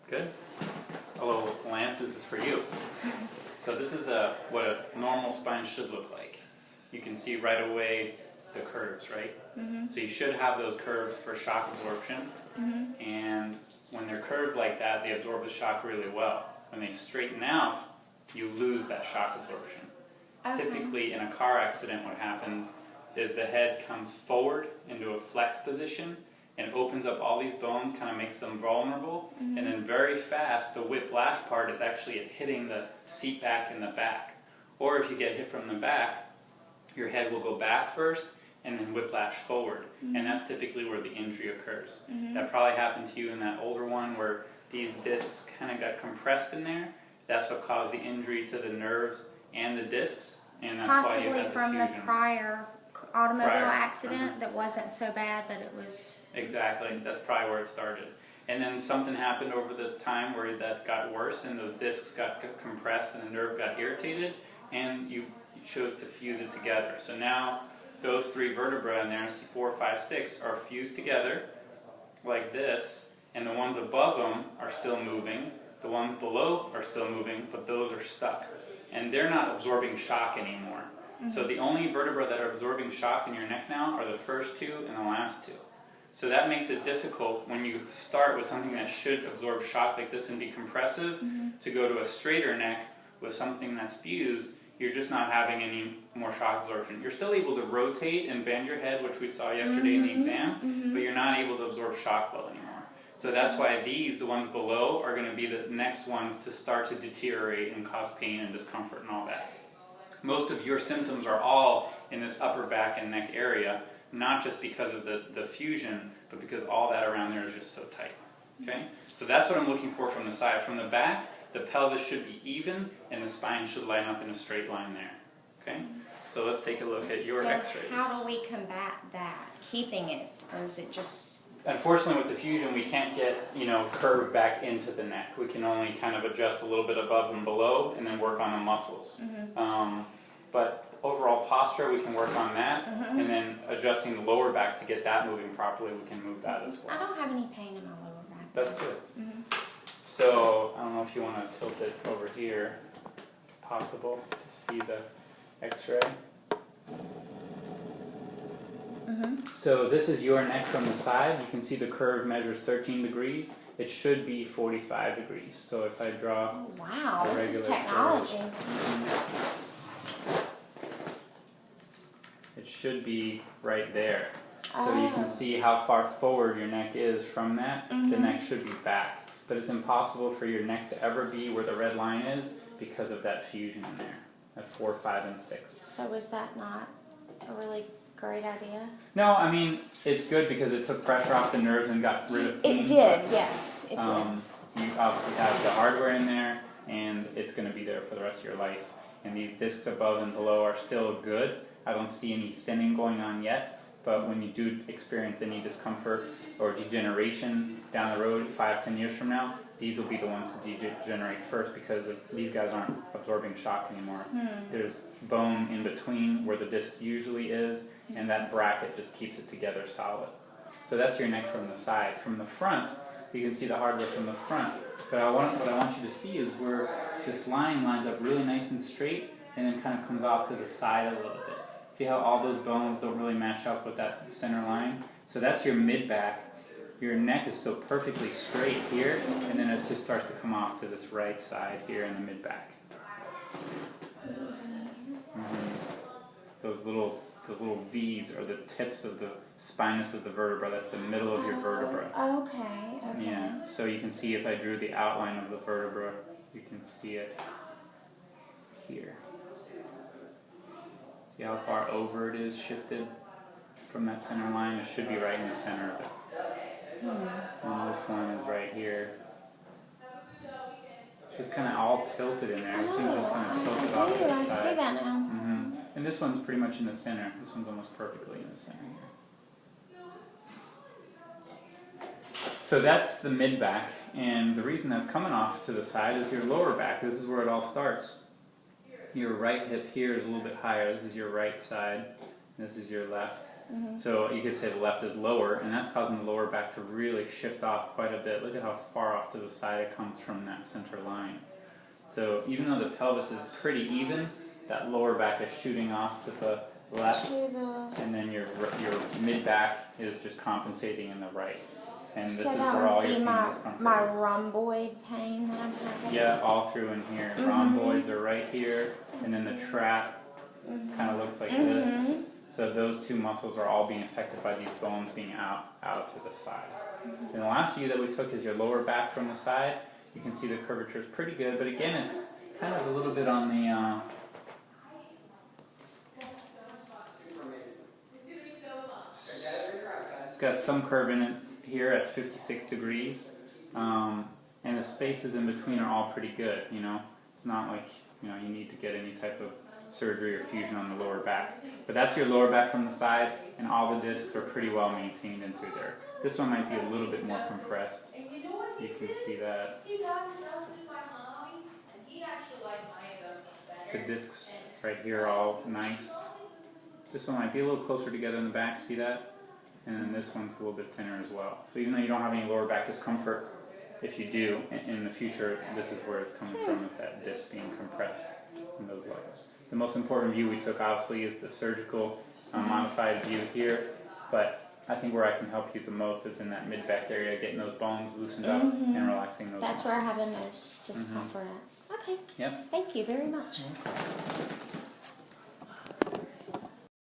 Good. Hello, Lance, this is for you. So this is what a normal spine should look like. You can see right away the curves, right? Mm-hmm. So you should have those curves for shock absorption. Mm-hmm. And when they're curved like that, they absorb the shock really well. When they straighten out, you lose that shock absorption. Okay. Typically in a car accident, what happens is the head comes forward into a flex position and opens up all these bones, kind of makes them vulnerable, Mm-hmm. and then very fast, the whiplash part is actually it hitting the seat back in the back. Or if you get hit from the back, your head will go back first and then whiplash forward, Mm-hmm. and that's typically where the injury occurs. Mm-hmm. That probably happened to you in that older one where these discs kind of got compressed in there. That's what caused the injury to the nerves and the discs, and that's why you Possibly had the from the fusion. prior automobile Prior. accident that wasn't so bad, but it was... Exactly, that's probably where it started. And then something happened over the time where that got worse and those discs got compressed and the nerve got irritated, and you chose to fuse it together. So now those three vertebrae in there, C4, 5, 6, are fused together like this, and the ones above them are still moving, the ones below are still moving, but those are stuck. And they're not absorbing shock anymore. Mm-hmm. So the only vertebrae that are absorbing shock in your neck now are the first two and the last two. So that makes it difficult when you start with something that should absorb shock like this and be compressive, Mm-hmm. to go to a straighter neck with something that's fused. You're just not having any more shock absorption. You're still able to rotate and bend your head, which we saw yesterday in the exam, Mm-hmm. but you're not able to absorb shock well anymore. So that's why these, the ones below, are going to be the next ones to start to deteriorate and cause pain and discomfort and all that. Most of your symptoms are all in this upper back and neck area, not just because of the fusion, but because all that around there is just so tight. Okay? So that's what I'm looking for from the side. From the back, the pelvis should be even, and the spine should line up in a straight line there. Okay? So let's take a look at your x-rays. So how do we combat that? Keeping it, or is it just... Unfortunately, with the fusion, we can't get, curved back into the neck. We can only kind of adjust a little bit above and below, and then work on the muscles. Mm-hmm. But overall posture, we can work on that, Mm-hmm. and then adjusting the lower back to get that moving properly, we can move that as well. I don't have any pain in my lower back. That's good. Mm-hmm. So, I don't know if you want to tilt it over here. It's possible to see the x-ray. Mm-hmm. So this is your neck from the side. You can see the curve measures 13 degrees. It should be 45 degrees. So if I draw... Oh, wow, a this is regular technology. It should be right there. So you Oh. can see how far forward your neck is from that. The Mhm. neck should be back. But it's impossible for your neck to ever be where the red line is because of that fusion in there, at 4, 5, and 6. So is that not a really great idea? No, I mean, it's good because it took pressure off the nerves and got rid of pain. It did, yes, it did. You obviously have the hardware in there, and it's going to be there for the rest of your life. And these discs above and below are still good. I don't see any thinning going on yet, but when you do experience any discomfort or degeneration down the road 5, 10 years from now, these will be the ones to degenerate first because these guys aren't absorbing shock anymore. There's bone in between where the disc usually is, and that bracket just keeps it together solid. So that's your neck from the side. From the front, you can see the hardware from the front, but what I want you to see is where this line lines up really nice and straight and then kind of comes off to the side a little bit. See how all those bones don't really match up with that center line? So that's your mid-back. Your neck is so perfectly straight here, and then it just starts to come off to this right side here in the mid-back. Those little V's are the tips of the spinous of the vertebra. That's the middle of your vertebra. Okay. Yeah, so you can see if I drew the outline of the vertebra, you can see it here. See how far over it is shifted from that center line? It should be right in the center of it. And this one is right here. It's just kind of all tilted in there. Everything's just kind of tilted off to the side. I see that now. And this one's pretty much in the center. This one's almost perfectly in the center here. So that's the mid-back, and the reason that's coming off to the side is your lower back. This is where it all starts. Your right hip here is a little bit higher. This is your right side. This is your left. So you could say the left is lower, and that's causing the lower back to really shift off quite a bit. Look at how far off to the side it comes from that center line. So even though the pelvis is pretty even, that lower back is shooting off to the left, and then your mid back is just compensating in the right. And this is where all your pain discomfort my is. rhomboid pain that I'm having. Yeah, all through in here. Rhomboids are right here, and then the trap kind of looks like this. So those two muscles are all being affected by these bones being out to the side. And the last view that we took is your lower back from the side. You can see the curvature is pretty good, but again, it's kind of a little bit on the it's got some curve in it here at 56 degrees, and the spaces in between are all pretty good. You know, it's not like you need to get any type of surgery or fusion on the lower back. But that's your lower back from the side, and all the discs are pretty well maintained in through there. This one might be a little bit more compressed. You can see that. The discs right here are all nice. This one might be a little closer together in the back, see that? And then this one's a little bit thinner as well. So even though you don't have any lower back discomfort, if you do, in the future, this is where it's coming from, is that disc being compressed in those levels. The most important view we took, obviously, is the surgical modified view here, but I think where I can help you the most is in that mid-back area, getting those bones loosened up and relaxing those That's muscles. where I have the most discomfort at. Okay. Yep. Thank you very much. Okay.